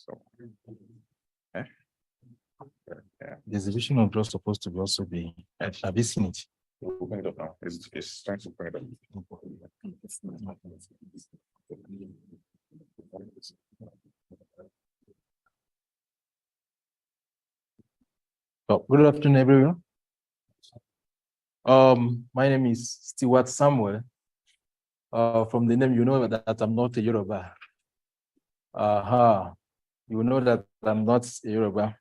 So, yeah. The exhibition of drugs supposed to be also be. Have you seen it? We'll open it up now. It's trying to open it up. Oh, good afternoon, everyone. My name is Stewart Samuel. From the name, you know that I'm not a Yoruba. You know that I'm not a Yoruba.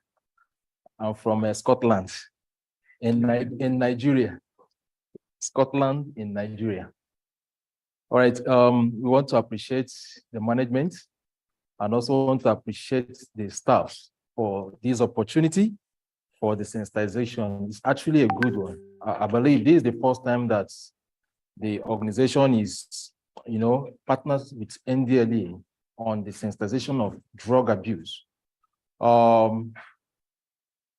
I'm from Scotland, in Nigeria. Scotland in Nigeria. All right, we want to appreciate the management and also want to appreciate the staff for this opportunity for the sensitization. It's actually a good one. I believe this is the first time that the organization is, partners with NDLA on the sensitization of drug abuse.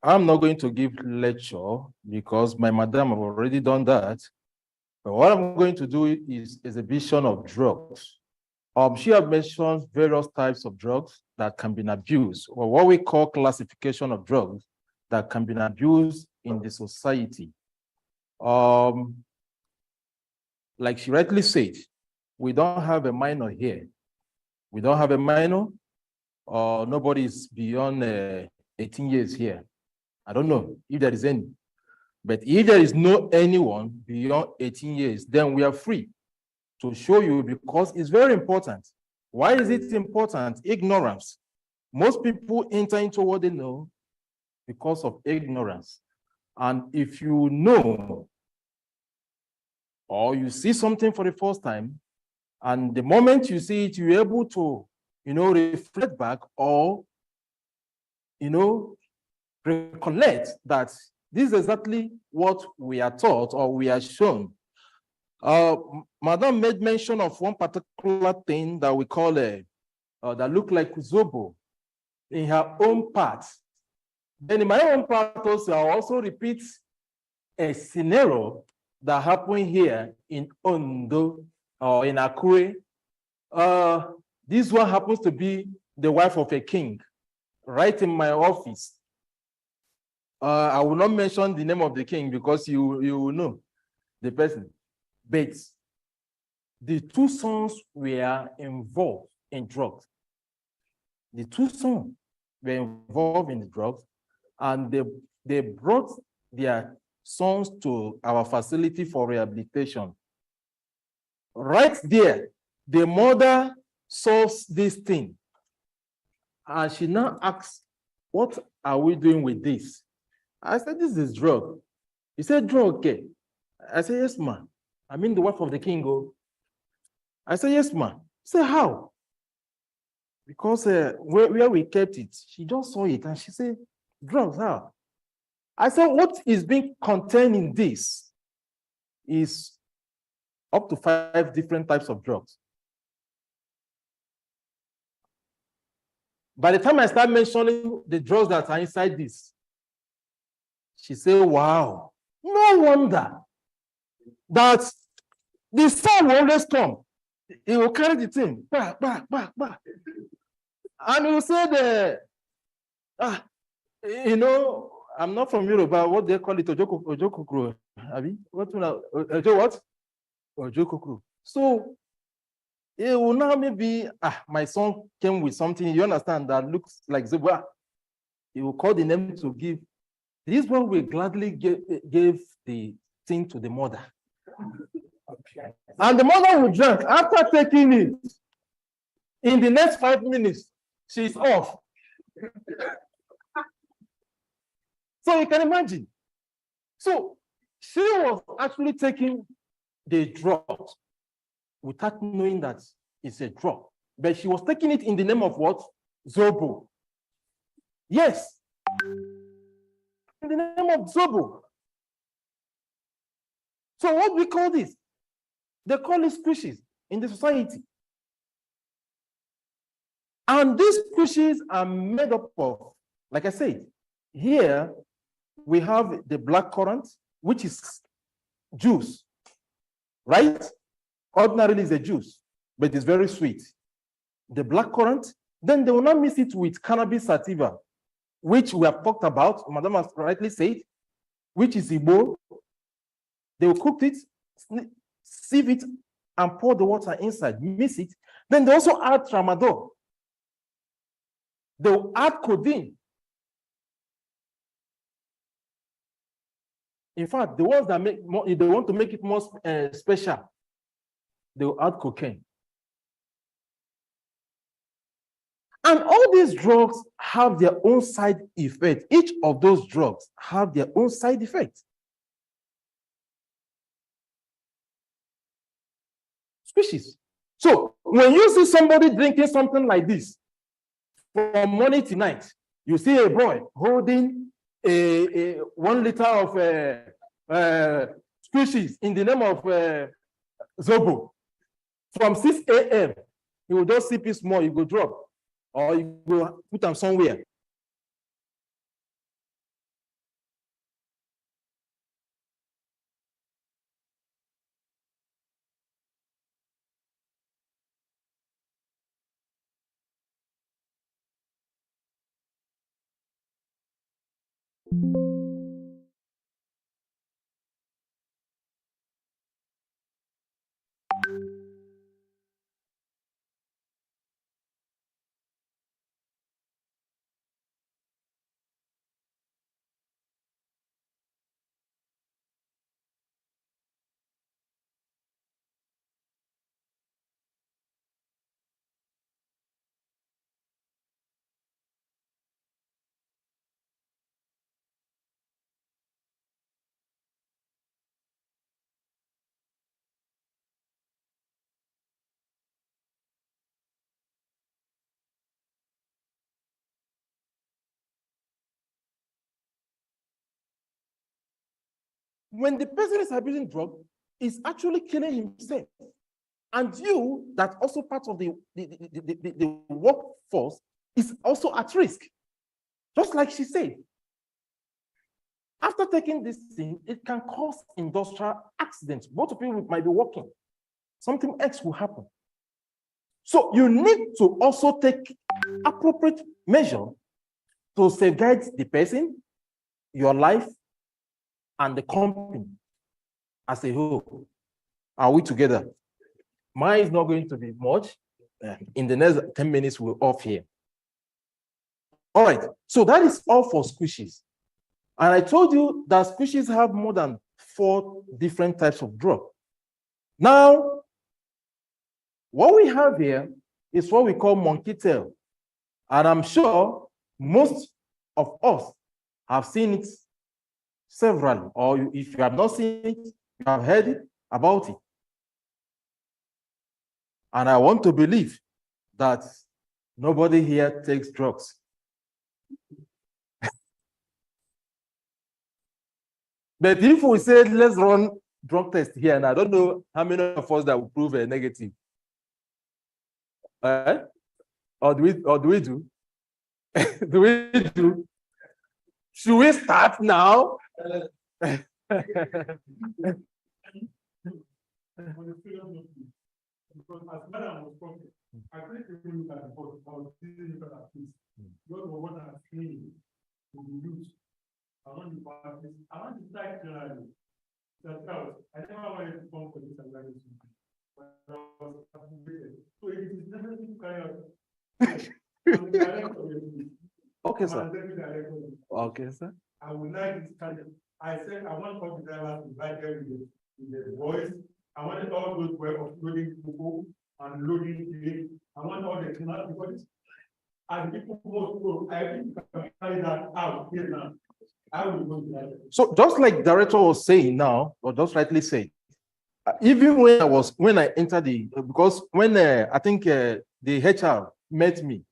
I'm not going to give lecture because my madam have already done that. But what I'm going to do is exhibition of drugs. She has mentioned various types of drugs that can be abused, or what we call classification of drugs that can be abused in the society. Like she rightly said, we don't have a minor here. We don't have a minor. Nobody is beyond 18 years here. I don't know if there is any. But if there is no anyone beyond 18 years, then we are free to show you because it's very important. Why is it important? Ignorance. Most people enter into what they know because of ignorance. And if you know or you see something for the first time, and the moment you see it, you're able to, reflect back or, recollect that this is exactly what we are taught or we are shown. Madam made mention of one particular thing that we call that look like Zobo in her own part. Then in my own part also, I also repeat a scenario that happened here in Ondo or in Akure. This one happens to be the wife of a king, right in my office. I will not mention the name of the king because you will know the person. But the two sons were involved in drugs. The two sons were involved in the drugs, and they brought their sons to our facility for rehabilitation. Right there, the mother saw this thing, and she now asked, "What are we doing with this?" I said, "This is drug." He said, "Drug, okay." I said, "Yes, ma'am. I mean the wife of the king." Oh. I said, "Yes, ma'am." He said, "How?" Because where we kept it, she just saw it and she said, "Drugs, how?" I said, "What is being contained in this is up to 5 different types of drugs." By the time I start mentioning the drugs that are inside this, she said, "Wow, no wonder that the sun will always come. He will carry the thing, back. And he will say, I'm not from Europe, but what they call it, Ojokokro. What? Ojokokro. So, it will now maybe, my son came with something, you understand, that looks like Zebra. He will call the name to give. This one will gladly give the thing to the mother. And the mother will drink. After taking it, in the next 5 minutes, she's off. So you can imagine. So she was actually taking the drug without knowing that it's a drug. But she was taking it in the name of what? Zobo. Yes. In the name of Zobo. So what we call this? They call it species in the society. And these species are made up of, like I said, here we have the black currant, which is juice, right? Ordinarily it's a juice, but it's very sweet. The black currant, Then they will not mix it with cannabis sativa, which we have talked about, Madam has rightly said, which is Igbo. They will cook it, sieve it, and pour the water inside, mix it. Then they also add tramadol. They will add codeine. In fact, the ones that make more, if they want to make it more special, they will add cocaine. And all these drugs have their own side effect. Each of those drugs have their own side effect. Species. So when you see somebody drinking something like this from morning to night, you see a boy holding a 1 liter of species in the name of Zobo. From 6 a.m., he will just sip it small, he will drop, or you will put them somewhere. When the person is abusing drugs, he's actually killing himself. And you, that also part of the workforce, is also at risk. Just like she said. After taking this thing, it can cause industrial accidents. Both of you might be working. Something else will happen. So you need to also take appropriate measure to safeguard the person, your life, and the company as a whole. Are we together? Mine is not going to be much. In the next 10 minutes, we're off here. All right, so that is all for squishes. And I told you that squishes have more than 4 different types of drug. Now, what we have here is what we call monkey tail. And I'm sure most of us have seen it severally, or if you have not seen it, you have heard it about it. And I want to believe that nobody here takes drugs. But if we say, let's run drug test here, and I don't know how many of us that will prove a negative. Or do we do? Do we do? Should we start now? Because as Madam was talking, I think if you look at the board, I was thinking at this. God will want to train to be used. I want to practice. I want to start generally. I never wanted to come for this analysis. But I was motivated. So it is necessary to carry out. I'm the director of the Okay, sir. I'm the director. Okay, sir. I would like to start. I said I want all the drivers to buy there with the voice. I wanted all those who were offloading people and loading today. I want all the cleaners because as people go, I think you can carry that out here now. I will go to that. So just like director was saying now, or just rightly said, even when I entered because when I think the HR met me,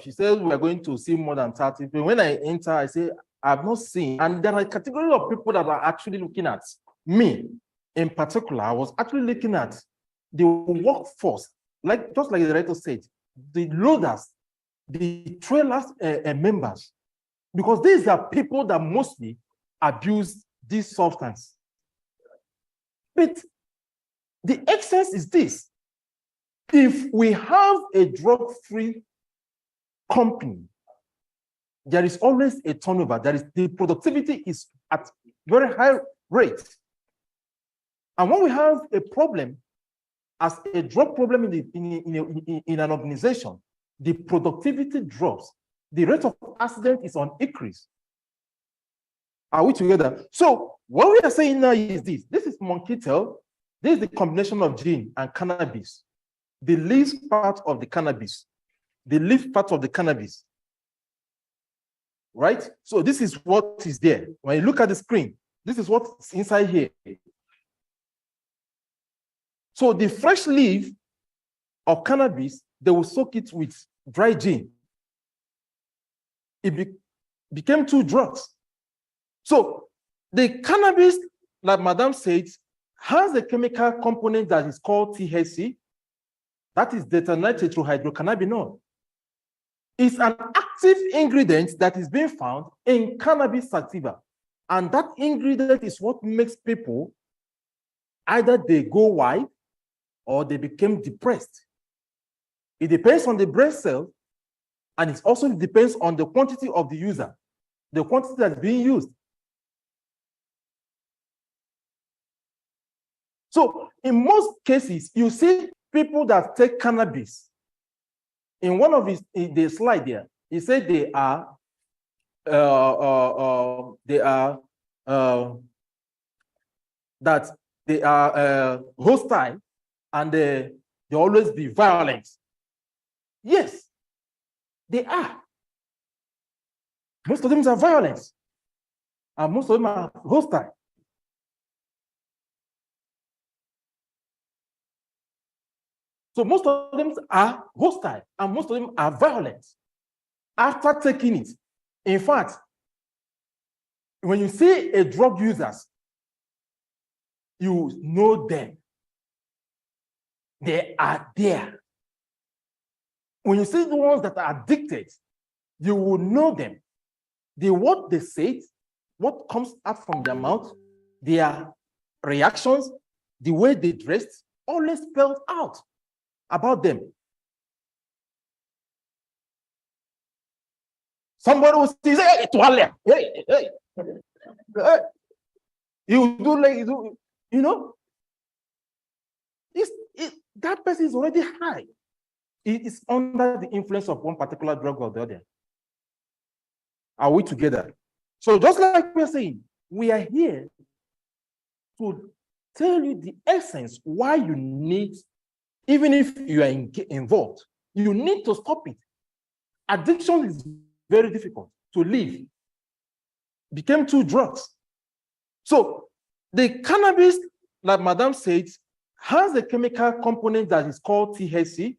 she said we are going to see more than 30. But when I enter, I say I've not seen, and there are a category of people that are actually looking at me. In particular, I was actually looking at the workforce, just like the director said, the loaders, the trailers members, because these are people that mostly abuse this substance. But the excess is this: if we have a drug-free company, there is always a turnover. The productivity is at very high rate. And when we have a problem, as a drug problem in an organization, the productivity drops. The rate of accident is on increase. Are we together? So what we are saying now is this. This is monkey tail. This is the combination of gene and cannabis. The leaf part of the cannabis. The leaf part of the cannabis. Right? So this is what is there. When you look at the screen, this is what's inside here. So the fresh leaf of cannabis, they will soak it with dry gin. It became two drugs. So the cannabis, like Madam said, has a chemical component that is called THC. That is tetrahydrocannabinol. It's an active ingredient that is being found in cannabis sativa. And that ingredient is what makes people either they go wild or they become depressed. It depends on the brain cell, and it also depends on the quantity of the user, the quantity that's being used. So in most cases, you see people that take cannabis. In one of the slide there, he said they are hostile and they always be violent. Yes, they are. Most of them are violent, and most of them are hostile. So most of them are hostile, and most of them are violent after taking it. In fact, when you see a drug users, you know them. They are there. When you see the ones that are addicted, you will know them. What they say, what comes out from their mouth, their reactions, the way they dressed, always spelled out about them. Somebody will say, hey, you do like you know, that person is already high. It is under the influence of one particular drug or the other. Are we together? So just like we're saying, we are here to tell you the essence why you need, even if you are involved, you need to stop it. Addiction is very difficult to live. Became two drugs. So the cannabis, like Madam said, has a chemical component that is called THC.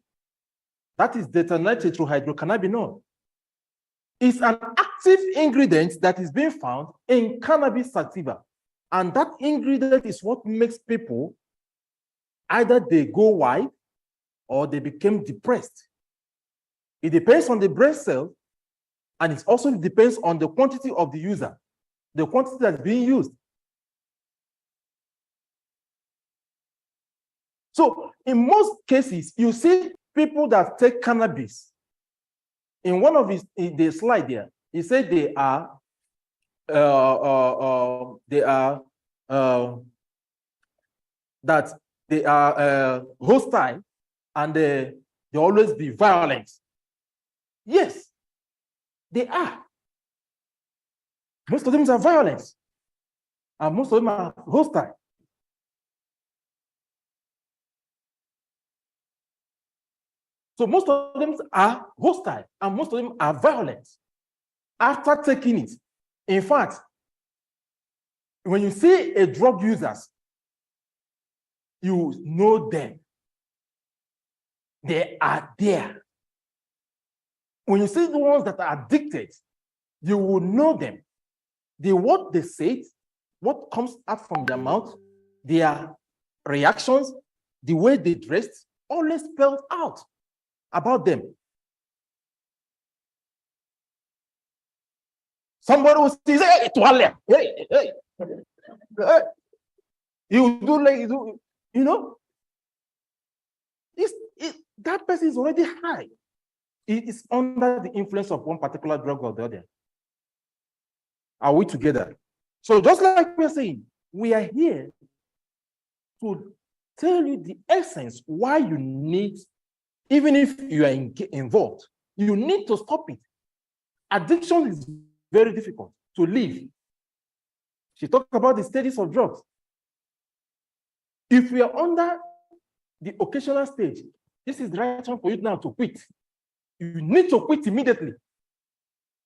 That is tetrahydrocannabinol. It's an active ingredient that is being found in cannabis sativa. And that ingredient is what makes people either they go wild or they become depressed. It depends on the brain cell, and it also depends on the quantity of the user, the quantity that's being used. So in most cases, you see people that take cannabis. In one of the slide there, he said they are hostile and they always be violent. Yes, they are. Most of them are violent, and most of them are hostile. So most of them are hostile, and most of them are violent after taking it. In fact, when you see a drug users, you know them. They are there. When you see the ones that are addicted, you will know them. What they say, what comes out from their mouth, their reactions, the way they dressed, always spelled out about them. Somebody will say, hey, you do like you know, that person is already high. it is under the influence of one particular drug or the other. Are we together? So just like we're saying, we are here to tell you the essence why you need, even if you are involved, you need to stop it. Addiction is very difficult to live. She talked about the stages of drugs. If we are under the occasional stage, this is the right time for you now to quit. You need to quit immediately.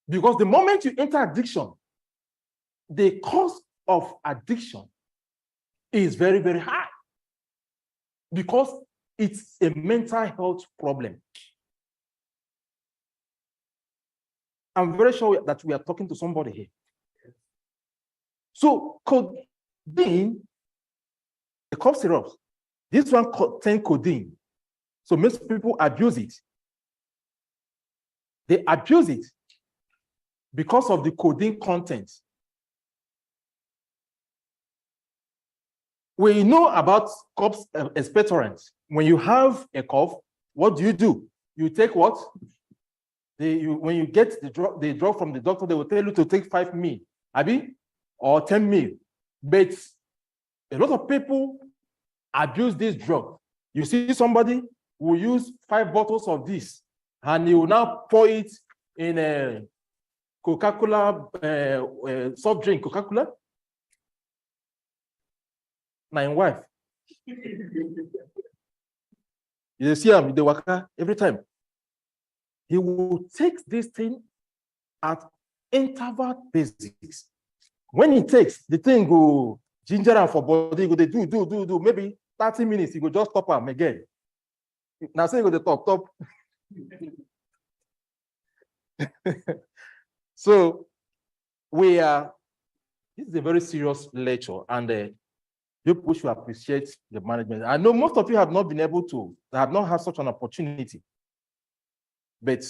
Because the moment you enter addiction, the cost of addiction is very, very high. Because it's a mental health problem. I'm very sure that we are talking to somebody here. So codeine, the cough syrups, this one contains codeine. So most people abuse it. They abuse it because of the codeine content. We know about cough expectorants. When you have a cough, what do? You take what? When you get the drug from the doctor, they will tell you to take 5 ml, Abi, or 10 ml. But a lot of people abuse this drug. You see somebody who use 5 bottles of this, and he will now pour it in a Coca-Cola soft drink, Coca-Cola. My wife. You see him, the waka every time. He will take this thing at interval basis. When he takes, the thing go ginger and for body, go they do. Maybe 30 minutes, he go just stop him again. Now say he go the top. So this is a very serious lecture, and you should appreciate the management. I know most of you have not been able to, have not had such an opportunity, but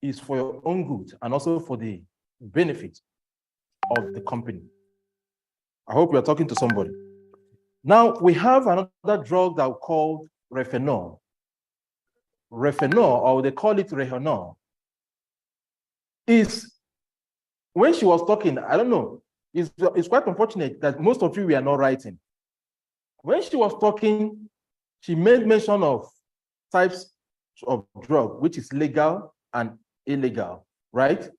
it's for your own good and also for the benefit of the company. I hope you're talking to somebody. Now, we have another drug that we call Refenol. Refenol, or they call it Rehanol, is, when she was talking, I don't know, it's quite unfortunate that most of you were not writing. When she was talking, she made mention of types of drug, which is legal and illegal, right?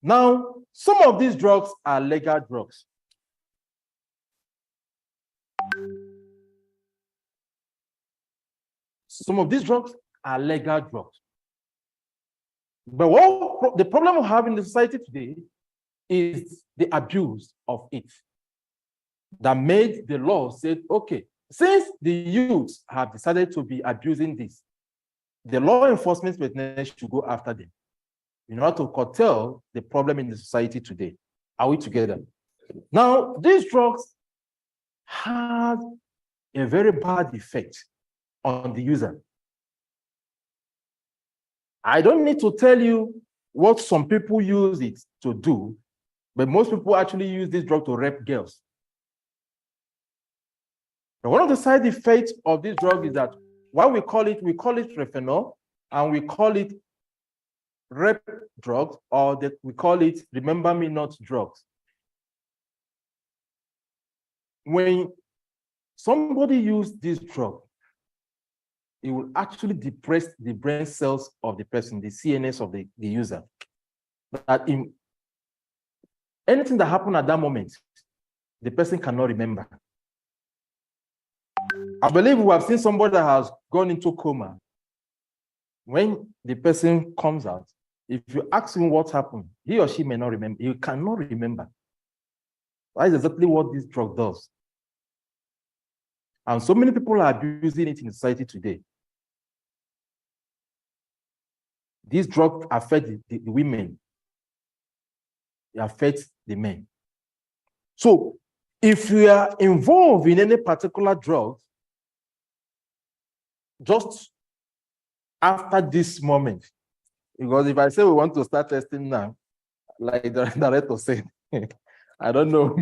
Now, some of these drugs are legal drugs. Some of these drugs are legal drugs. But what the problem we have in the society today is the abuse of it that made the law say, okay, since the youths have decided to be abusing this, the law enforcement should go after them in order to curtail the problem in the society today. Are we together? Now, these drugs have a very bad effect on the user. I don't need to tell you what some people use it to do, but most people actually use this drug to rape girls. But one of the side effects of this drug is that what we call it Refenol, and we call it rape drugs, or that we call it remember me not drugs. When somebody uses this drug, it will actually depress the brain cells of the person, the CNS of the user. That in anything that happened at that moment, the person cannot remember. I believe we have seen somebody that has gone into coma. When the person comes out, if you ask him what happened, he or she may not remember. He cannot remember. That is exactly what this drug does. And so many people are abusing it in society today. These drugs affect the women. They affect the men. So if you are involved in any particular drug, just after this moment, because if I say we want to start testing now, like the director said, I don't know,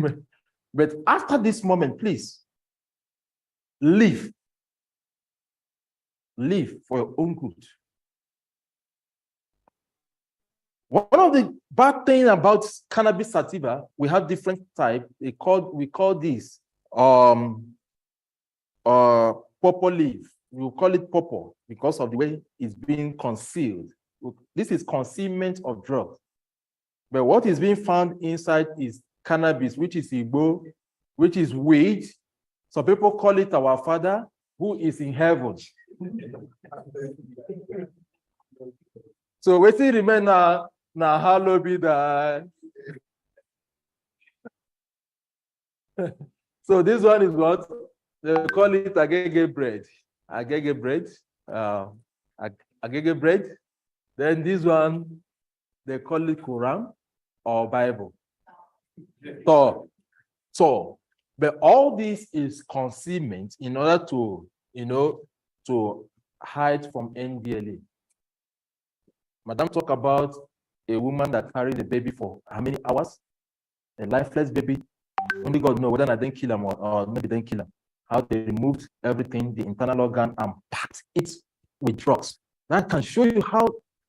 but after this moment, please, live. Live for your own good. One of the bad things about cannabis sativa, we have different types. We call this purple leaf. We call it purple because of the way it's being concealed. This is concealment of drugs. But what is being found inside is cannabis, which is Igbo, which is weed. Some people call it our Father who is in heaven. So we still remain now hallowed be thy. So this one is what they call it agege bread. Agege bread. Agege bread. Then this one they call it Quran or Bible. So, but all this is concealment in order to, to hide from NDLA. Madam talk about a woman that carried a baby for how many hours? A lifeless baby. Only God knows whether I didn't kill him or maybe didn't kill him. How they removed everything, the internal organ, and packed it with drugs. That can show you how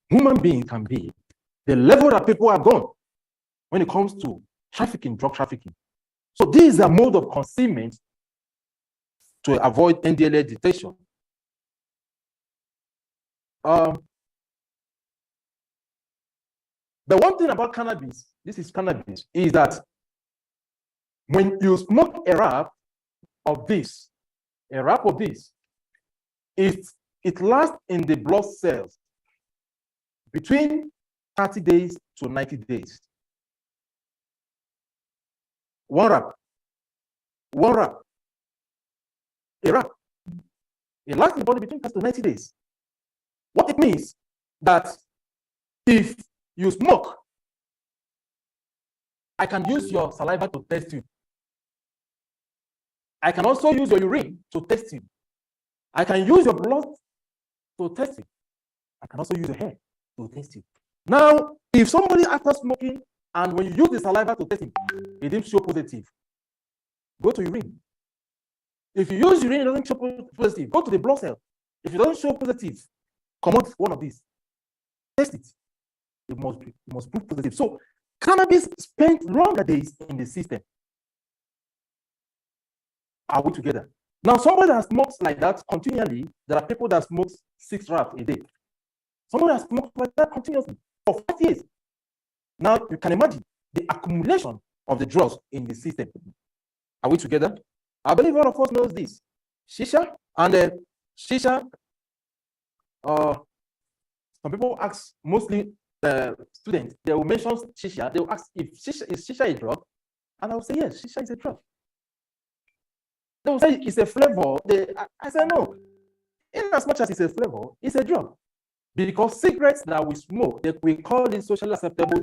human beings can be. The level that people have gone when it comes to trafficking, drug trafficking. So this is a mode of concealment to avoid NDLA detection. The one thing about cannabis, this is cannabis, is that when you smoke a wrap of this, it lasts in the blood cells between 30 days to 90 days. One wrap, a wrap. It lasts in the body between 30 to 90 days. What it means that if you smoke, I can use your saliva to test you. I can also use your urine to test you. I can use your blood to test you. I can also use your hair to test you. Now, if somebody after smoking and when you use the saliva to test him, it didn't show positive, go to urine. If you use urine, it doesn't show positive, go to the blood cell. If it doesn't show positive, come out one of these. Test it. It must prove positive. So cannabis spent longer days in the system. Are we together? Now, somebody that smokes like that continually, there are people that smoke 6 wraps a day. Somebody that smokes like that continuously for 5 years. Now, you can imagine the accumulation of the drugs in the system. Are we together? I believe all of us knows this. Shisha and shisha. Some people ask, mostly students, they will mention shisha. They will ask if shisha a drug, and I will say yes, shisha is a drug. They will say it's a flavor. I say no. In as much as it's a flavor, it's a drug. Because cigarettes that we smoke, we call it socially acceptable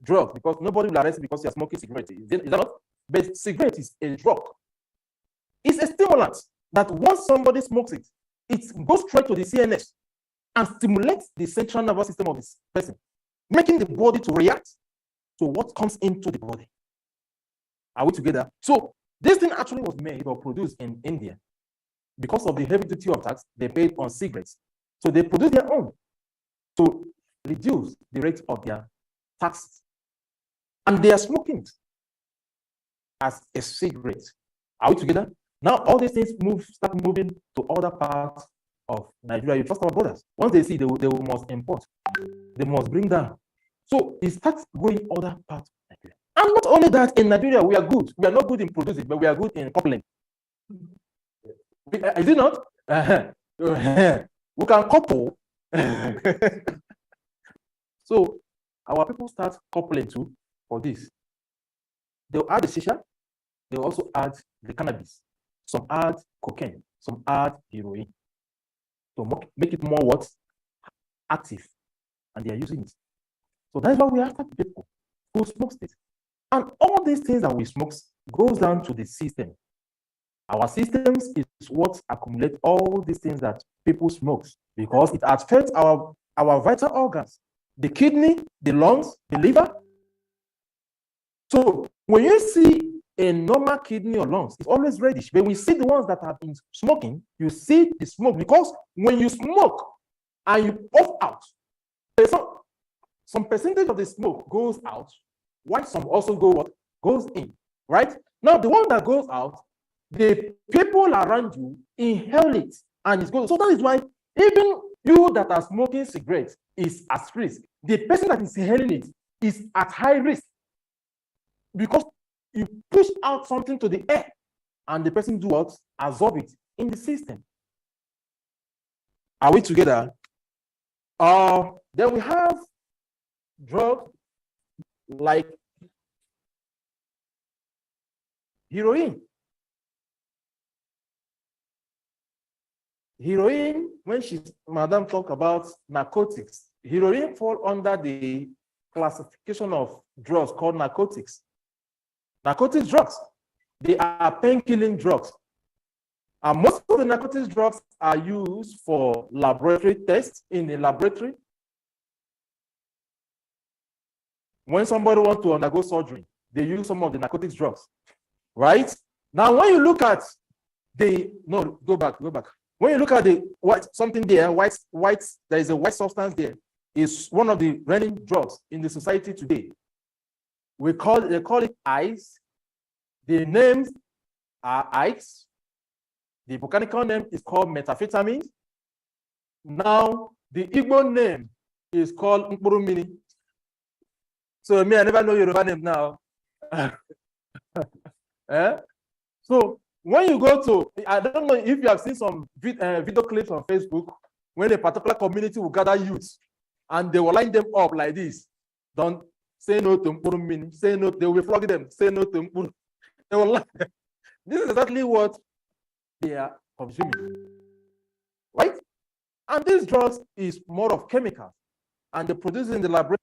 drugs because nobody will arrest you because you're smoking cigarettes. Is that not? But cigarette is a drug. It's a stimulant that once somebody smokes it, it goes straight to the CNS and stimulates the central nervous system of this person, making the body to react to what comes into the body. Are we together? So this thing actually was made or produced in India because of the heavy duty of tax they paid on cigarettes. So they produced their own to reduce the rate of their taxes. And they are smoking it as a cigarette. Are we together? Now all these things start moving to other parts of Nigeria. You trust our brothers. Once they see, they must import. They must bring down. So it starts going other parts of Nigeria. And not only that, in Nigeria, we are good. We are not good in producing, but we are good in coupling. Is it not? We can couple. So our people start coupling too for this. They'll add the shisha. They'll also add the cannabis. Some add cocaine. Some add heroin. To make it more what? Active. And they are using it. So that's why we have people who smoke it. And all these things that we smoke goes down to the system. Our systems is what accumulates all these things that people smoke because it affects our vital organs, the kidney, the lungs, the liver. So when you see a normal kidney or lungs, it's always reddish. But when we see the ones that have been smoking, you see the smoke because when you smoke and you puff out, some percentage of the smoke goes out, while some also goes in, right? Now, the one that goes out, the people around you inhale it, and it's good. So that is why even you that are smoking cigarettes is at risk. The person that is inhaling it is at high risk because you push out something to the air, and the person do what? Absorb it in the system. Are we together? Then we have drugs like heroin. Heroin, when Madam talk about narcotics, heroin fall under the classification of drugs called narcotics. Narcotics drugs, they are pain-killing drugs. And most of the narcotics drugs are used for laboratory tests in the laboratory. When somebody wants to undergo surgery, they use some of the narcotics drugs, right? Now, when you look at go back. When you look at the something there, there is a white substance there, is one of the reigning drugs in the society today. They call it ice. The names are ice. The botanical name is called methamphetamine. Now, the Igbo name is called Mkpurumini. So me, I never know your name now. So when you go to, I don't know if you have seen some video clips on Facebook when a particular community will gather youth and they will line them up like this. Don't say no to Mkpurumini, say no, they will flog them, say no to Mkpuru. They will line. This is exactly what they are consuming, right? And these drugs is more of chemicals, and they produce in the laboratory.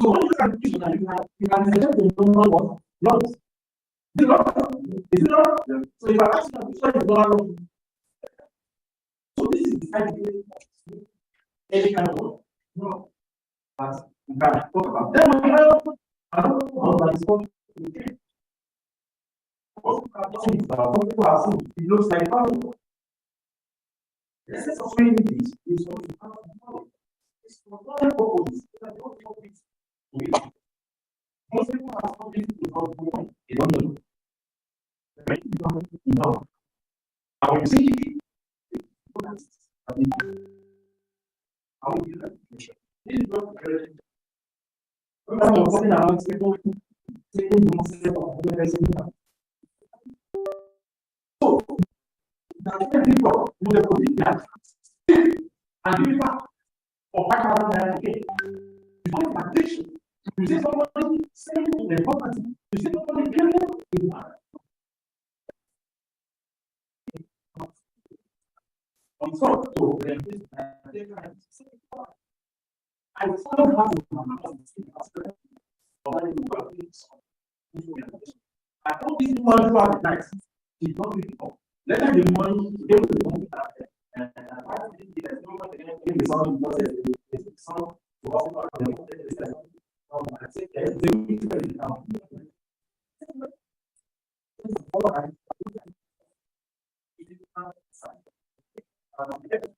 So when you can teach that you can select the number of loans. The loan is not so you are asking which one is loan. So this is decided any kind of loan. No. But we can talk about then we have another one that is called some people are saying it looks like power. The essence of saying this is what you have to follow. It's for other purposes. Most people are something to go for. They don't know. Many people don't know. And when you see how will you do that? This is not very. When I was talking about people taking the so, the people who are putting that and give back or back around again. You don't have addiction. You see somebody selling the property, you see somebody killing in one. On top of the I don't have to I don't think one who are nice is not difficult. Let them the money to be able to do that. And I think there's no one in the sound process. It's sound to also I think They will